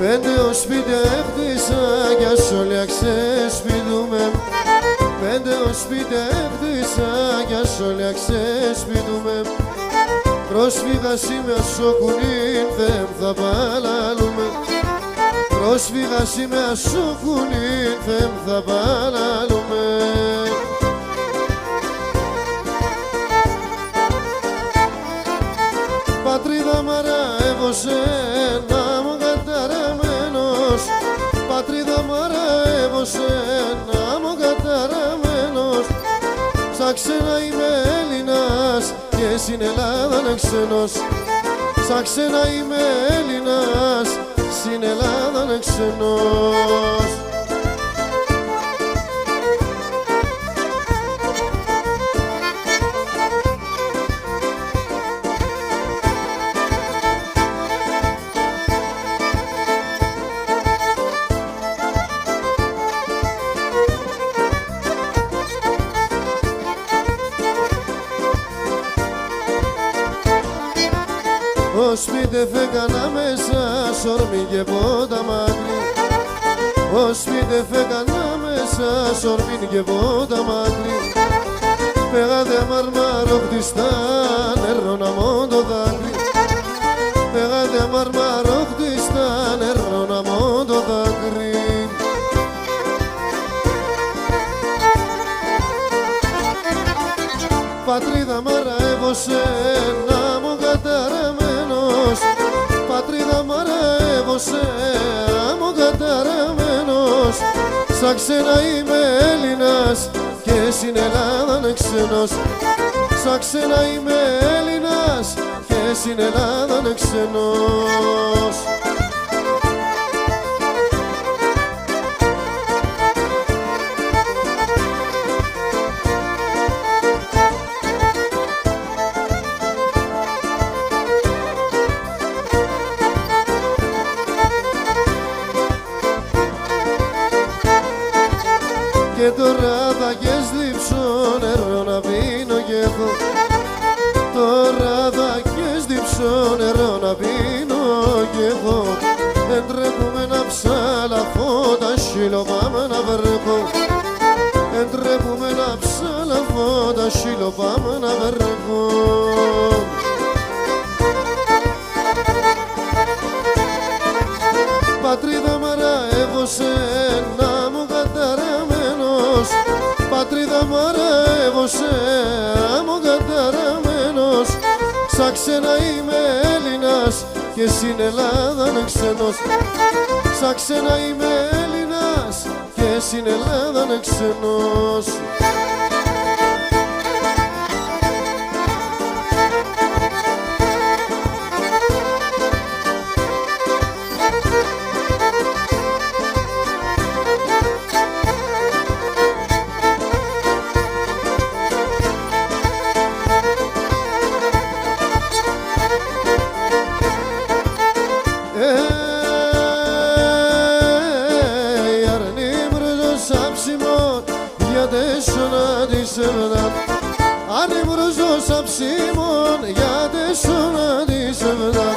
Πέντε ως σπίτι έχτισα κι ας όλοι αξεσπιτούμε. Πέντε ως σπίτι έχτισα κι ας όλοι αξεσπιτούμε. Πρόσφυγας είμαι ασόκουνιν, δεν θα παλαλούμε. Πρόσφυγας είμαι ασόκουνιν, δεν θα παλαλούμε. Πατρίδα μαραεύω σένα μου καταραμένος. Πατρίδα μαραεύω σένα μου καταραμένος. Σαν ξένα είμαι Έλληνας και στην Ελλάδα είναι ξένος. Σαν ξένα είμαι Έλληνας, στην Ελλάδα είναι ξένος. Ως σπίτι φέκανα μέσα σορμί και πότα μάκρυ. Ως σπίτι φέκανα μέσα σορμί και πότα μάκρυ. Πεγάδε μαρμάρο χτιστά νερό να μόν το δάκρυ. Πεγάδε μαρμάρο χτιστά νερό να μόν το δάκρυ. Πατρίδα μαραεύω σένα μου καταραμένος. Πατρίδα μαραεύω σένα μου καταραμένος. Σαν ξένα είμαι Έλληνας και στην Ελλάδα είναι ξένος. Σαν ξένα είμαι Έλληνας και στην Ελλάδα είναι ξένος. Και τώρα θα γεσδίψω νερό να πίνω κι εγώ. Τώρα θα γεσδίψω νερό να πίνω κι εγώ. Δεν τρέπουμε να ψαλαφώ, τα σκύλο πάμε να βρέχω. Δεν τρέπουμε να ψαλαφώ, τα σκύλο πάμε να βρέχω. Πατρίδα μαραεύω σένα μου καταραμένος. Πατρίδα μαραεύω σένα μου καταραμένος. Σαν ξένα είμαι Έλληνας και στην Ελλάδα είναι ξένος. Σαν ξένα είμαι Έλληνας και στην Ελλάδα είναι ξένος. Σαψίμον για τεσσόνα της εβδάν.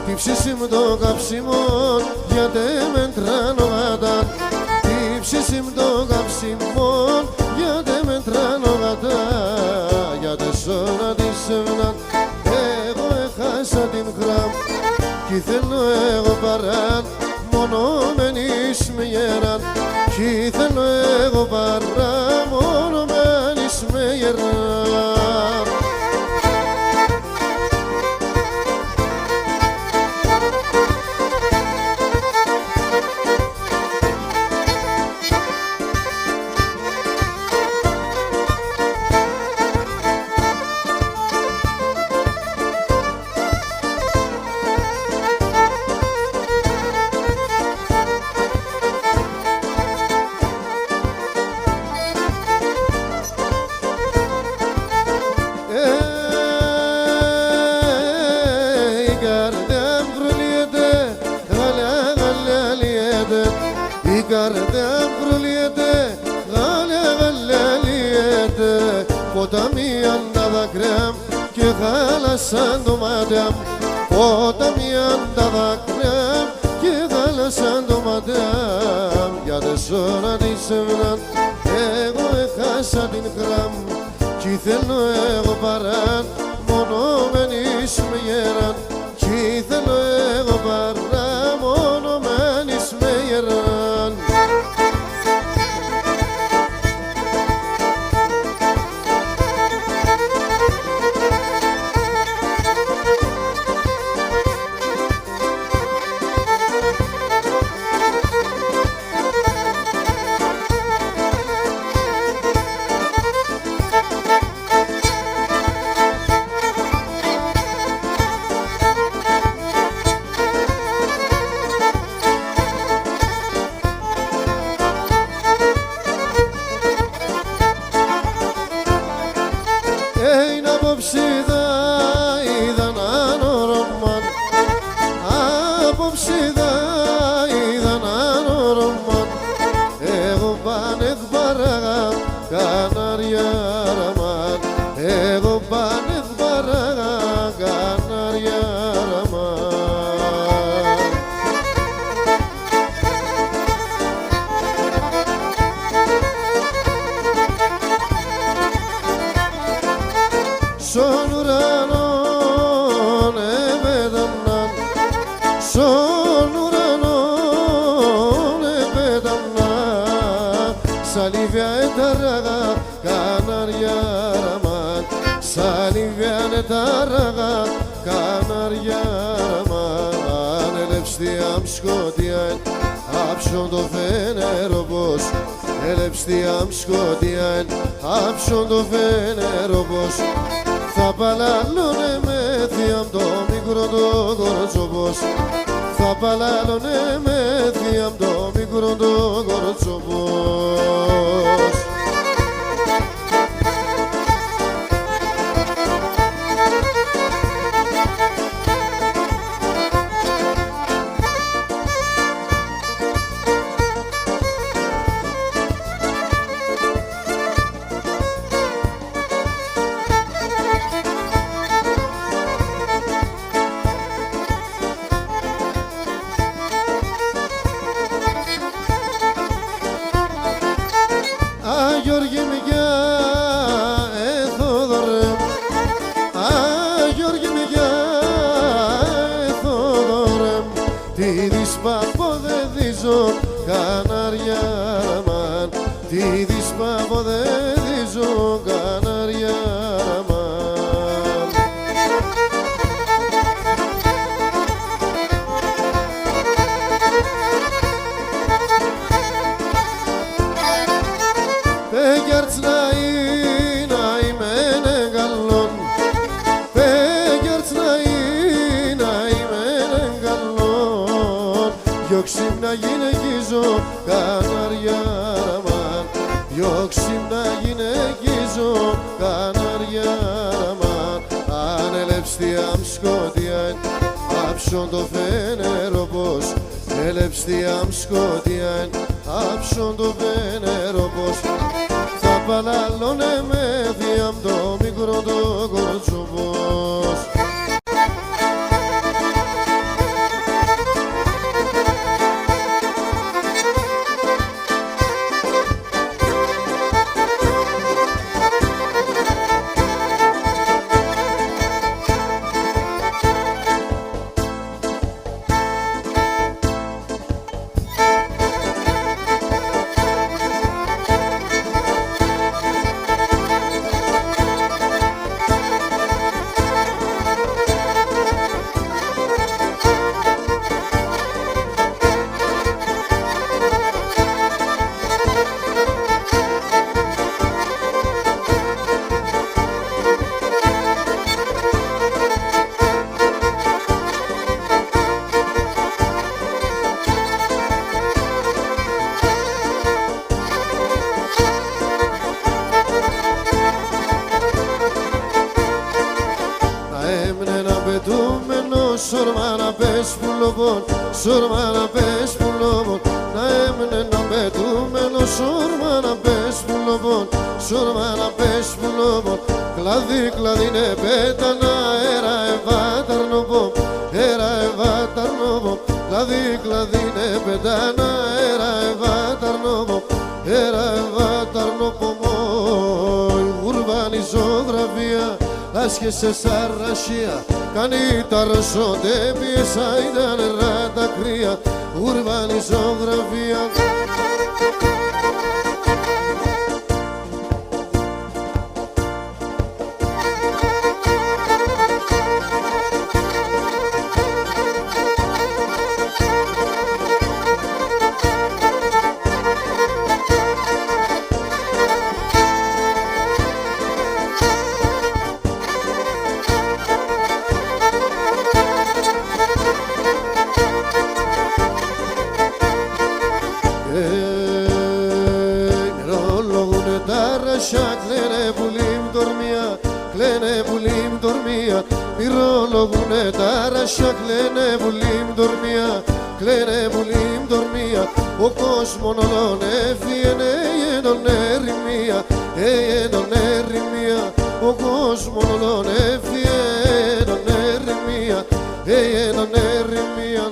Τι ψήσιμ το καψίμον για τε μετράνω γατάν. Τι ψήσιμ το καψίμον για τε μετράνω γατάν. Για τεσσόνα της εβδάν εγώ έχασα την χράμ. Κι θέλω εγώ παράν μόνο μένεις με γεράν. Κι θέλω εγώ παράν μόνο μένεις με γεράν. Η καρδιά βρουλιέται, γάλια γαλαλιέται. Ποταμίαν τα δάκρυα και χάλασαν το μάτια. Ποταμίαν τα δάκρυα και χάλασαν τραμ για τεσσόρα τη σεμνάν. Εγώ έχασα την γραμμ κι θέλω εγώ παράν μόνο μένεις με γεράν. Κι θέλω εγώ παρά μόνο μένεις με γεράν. Στον ουρανόν επέταμναν, στον ουρανόν επέταμναν, σαλίβια ετάραγα κανάρια ραμάν, σαλίβια ετάραγα κανάρια ραμάν. Ελευστιάμ σκοτιάν, άψον το φένερο πως, ελευστιάμ σκοτιάν, άψον το φένερο πως. Θα παλάλωνε με θειάμ το μικρό το κορτσοπός, θα παλάλωνε με θειάμ το μικρό το κορτσοπός. Γιώργη μου για Θόδωρε, Γιώργη μου για Θόδωρε, τι δεις παπώ δε δίζω κανάρια ραμάν, τι δεις παπώ δε δίζω κανάρια ραμάν. Πέγιαρτς να είμαι καλόν, πέγιαρτς να είμαι καλόν, διώξιμ να γυναικίζω κανάρια ραμάν, διώξιμ να γυναικίζω κανάρια ραμάν. Αν ελευστιάμ σκοτιάν, άψον το φένερο πως, ελευστιάμ σκοτιάν, άψον το φένερο πως. Θα παλάλωνε με θειάμ το μικρό το κορτσοπός. Σορμάνα πες που λοβών, σορμάνα πες που λοβών, να έμεινε να πετούμενο. Σορμάνα πες που λοβών, σορμάνα πες που λοβών, κλαδί κλαδί ναι πέτανα, έρα ευάταρνοβό, έρα ευάταρνοβό, κλαδί-κλαδίνε πεντάνα, έρα ευάταρνο μόι, γουρβάνη ζωγραφία, άσχεσαι σαρρασία, κάνει τα ρωσόντε πιέσα, ήταν νερά τα κρύα, γουρβάνη ζωγραφία. Κλαίνε πουλίμ τορμία, μυρολογούνε τα ρασιά, κλαίνε πουλίμ τορμία, κλαίνε πουλίμ τορμία, ο κόσμος όλον έφυγαινε τον ερημία, τον ερημία, ο κόσμος όλον έφυγε τον ερημία, τον ερημία,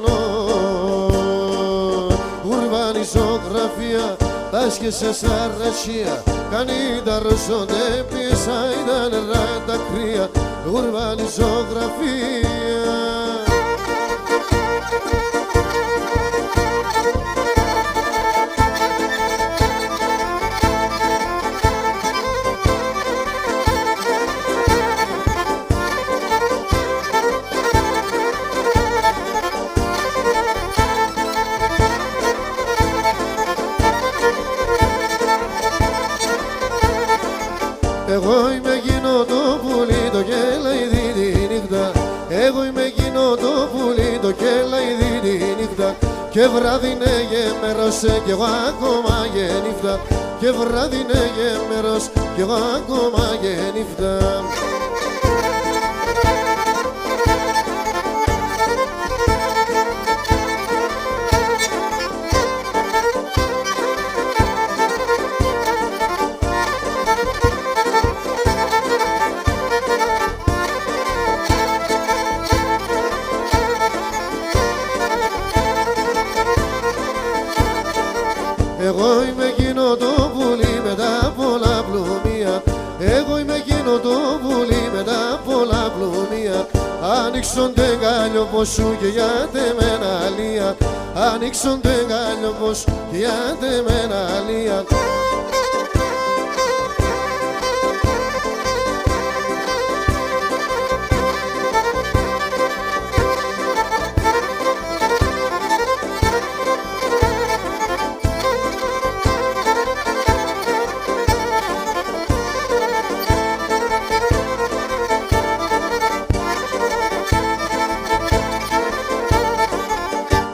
ουρβάνη ζωγραφία, άσχεσαι σαρρασία, κάνει τα ρωσόντε πιέσα, ήταν νερά τα κρύα, ουρβάνη ζωγραφία. Εγώ είμαι εκείνο το πουλί, το κελαϊδί τη νύχτα. Εγώ είμαι εκείνο το πουλί, το κελαϊδί τη νύχτα. Και βράδυ είναι γεμέρος κι εγώ ακόμα γεννήφτα. Και βράδυ είναι γεμέρος κι εγώ ακόμα γεννήφτα. Εγώ είμαι εκείνο το πουλί με τα πολλά πλουμία. Εγώ είμαι εκείνο το πουλί με τα πολλά πλουμία. Άνοιξον τε γάλιο πως σου και για τεμένα αλία. Άνοιξον τε γάλιο πως σου και για τεμένα αλία.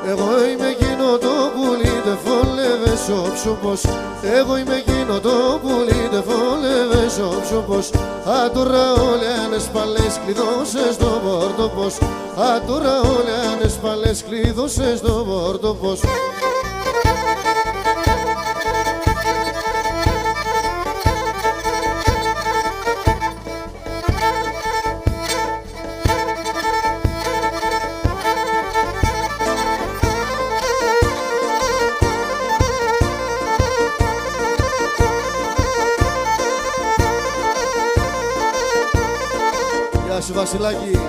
Εγώ είμαι εκείνο το πουλί, δε φόλευες ο ψωπός. Εγώ είμαι εκείνο το πουλί, δε φόλευες ο ψωπός. Α, τώρα όλοι άνες παλές κλειδώσες το πορτοπός. Α, τώρα όλοι άνες παλές κλειδώσες το πορτοπός. Γεια σου Βασιλάκη.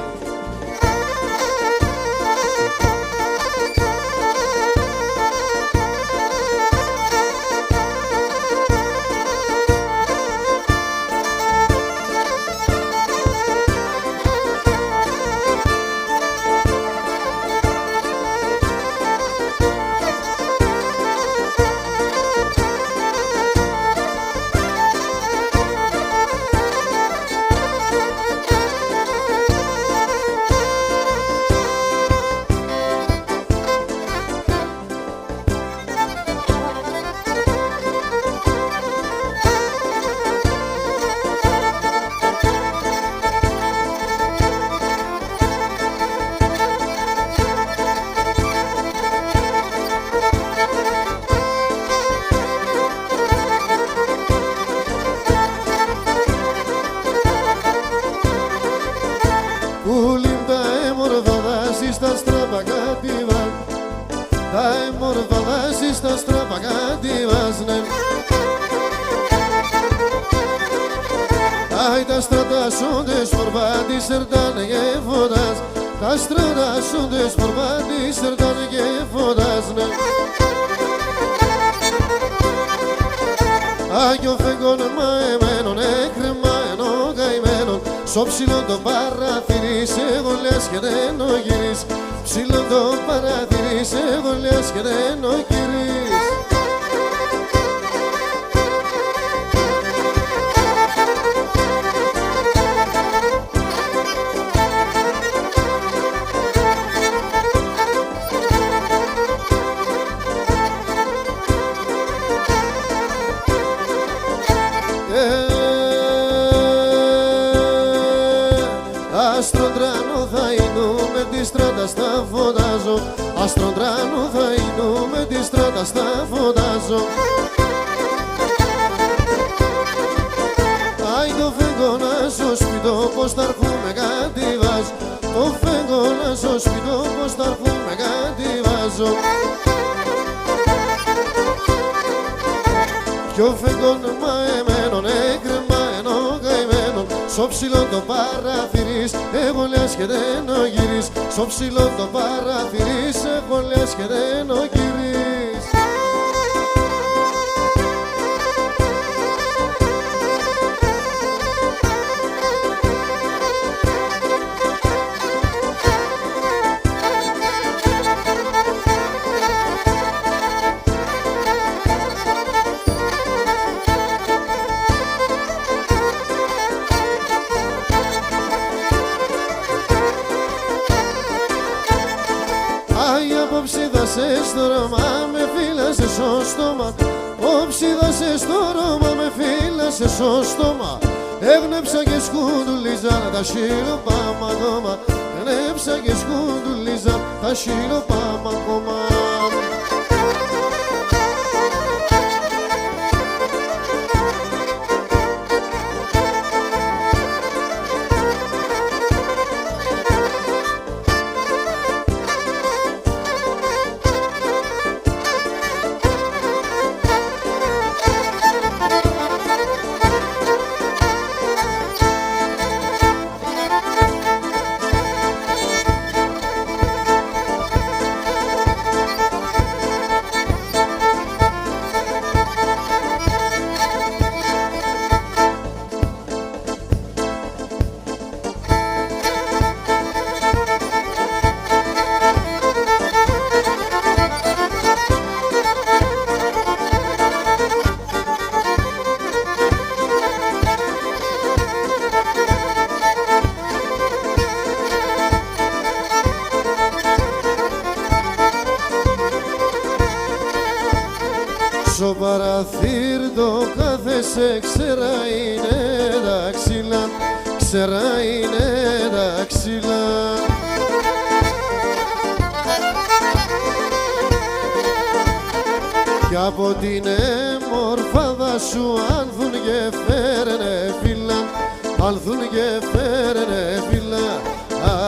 τα στρατάσσοντες φορμάτις ερτάνε και φωτάς. Τα στρατάσσοντες φορμάτις ερτάνε και φωτάς, ναι. Άγιο φεγγόν μαεμένον, εκρεμαένο καημένον. Στο ψηλό το παραθυρί, εγώ λες και δεν ο γυρείς. Ψηλό το παραθυρί, εγώ λες και δεν ο γυρείς. Αστροντράνο θα είνουμε τη στράτα στα φωτάζω. Αστροντράνο θα είνουμε τη στράτα στα φωτάζω. Άι το φεγγόνα στο σπιτό πως θα έρχομαι κάτι βάζω. Το φεγγόνα στο σπιτό πως θα έρχομαι κάτι βάζω. Ποιο φεγγόνα εμένον εκρεμαένο καημένον. Στο ψηλό το παραθυρείς, εγώ λες και δεν ο γυρείς. Στο ψηλό το παραθυρείς, εγώ λες και δεν ο γυρείς. Στο Ρώμα με φύλασε στο στόμα. Όψιδασε στο Ρώμα με φύλασε στο στόμα. Έγνεψα και σκούντουλίζα τα σιροπάμα ακόμα. Έγνεψα και σκούντουλίζα τα σιροπάμα ακόμα. Στο παραθύρ το κάθε σε ξέρα είναι τα ξύλα, ξέρα είναι τα ξύλα. Κι από την εμορφάδα σου άνθουν και φέρνε φύλλα, άνθουν και φέρνε φύλλα.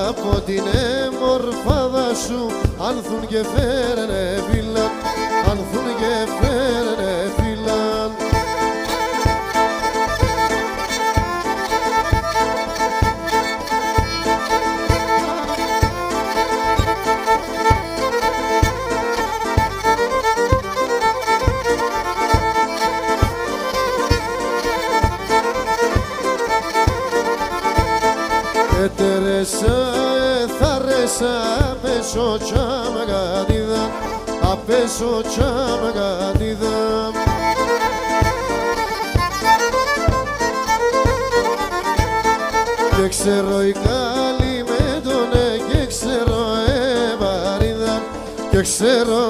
Από την εμορφάδα σου άνθουν και φέρνε φύλλα, άνθουν και φέρνε φύλλα. Ετερέσα, εθαρέσα, απέσω τσάμαγατίδα, απέσω τσάμαγατίδα. Και ξέρω η καλή με τον και ξέρω βαρύδα, και ξέρω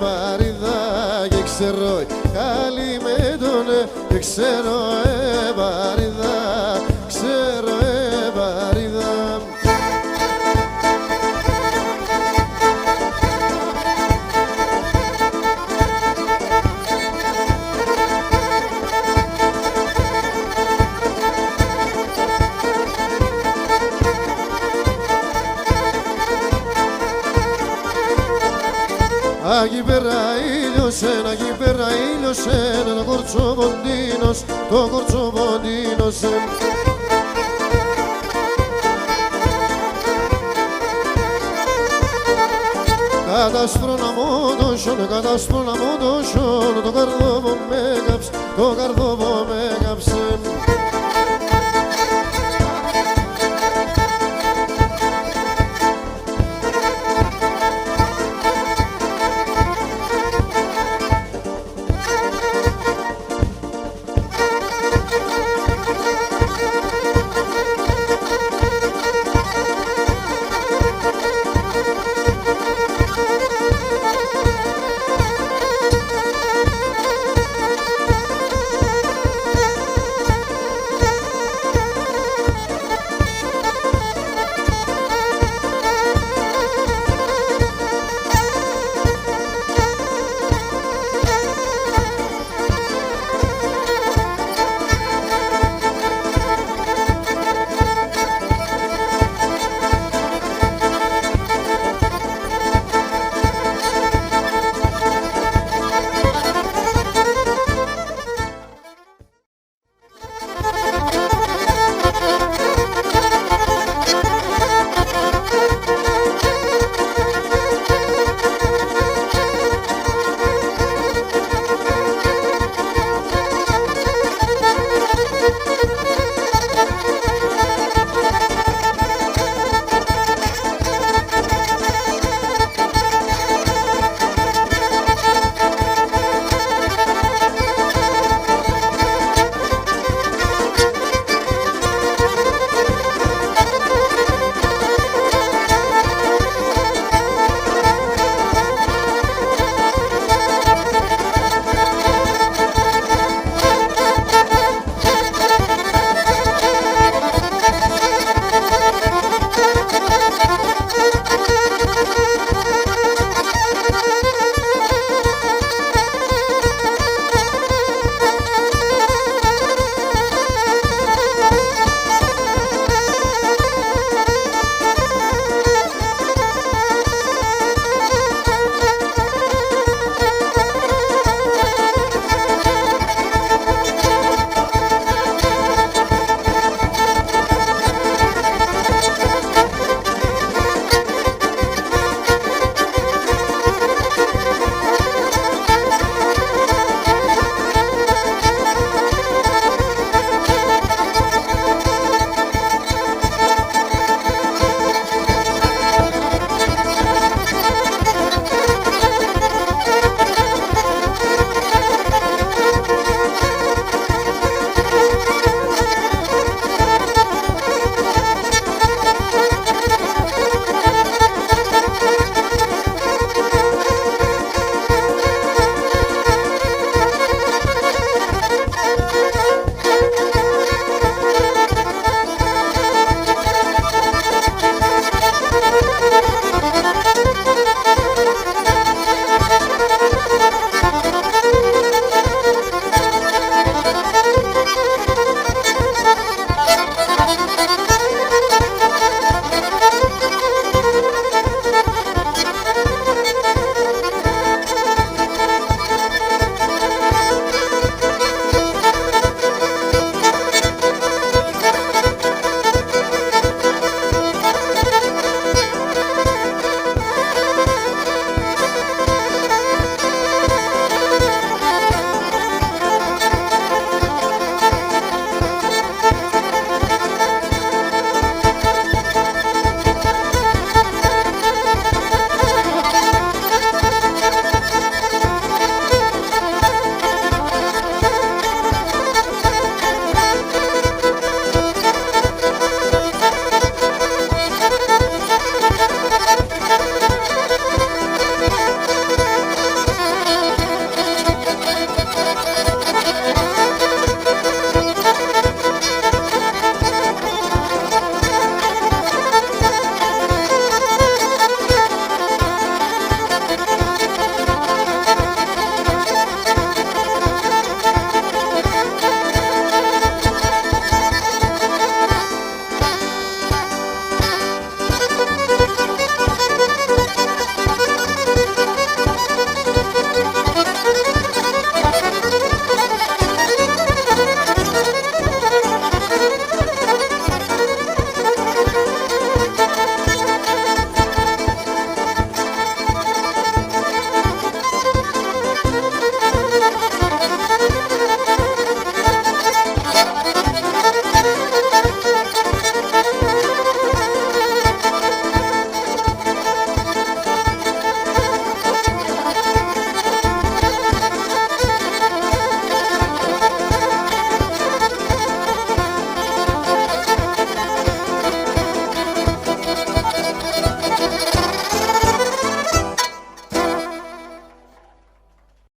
βαρύδα, και ξέρω η καλή με τον και ξέρω βαρύδα, ξέρω βαρύδα. Εκεί πέρα ήλιος ένα, εκεί πέρα ήλιος ένα, το κορτσοποντίνος, το κορτσοποντίνος. κατάσπρο να μου δώσουν, κατάσπρο να μου δώσουν, το καρδό μου με κάψε, το καρδό μου με κάψε.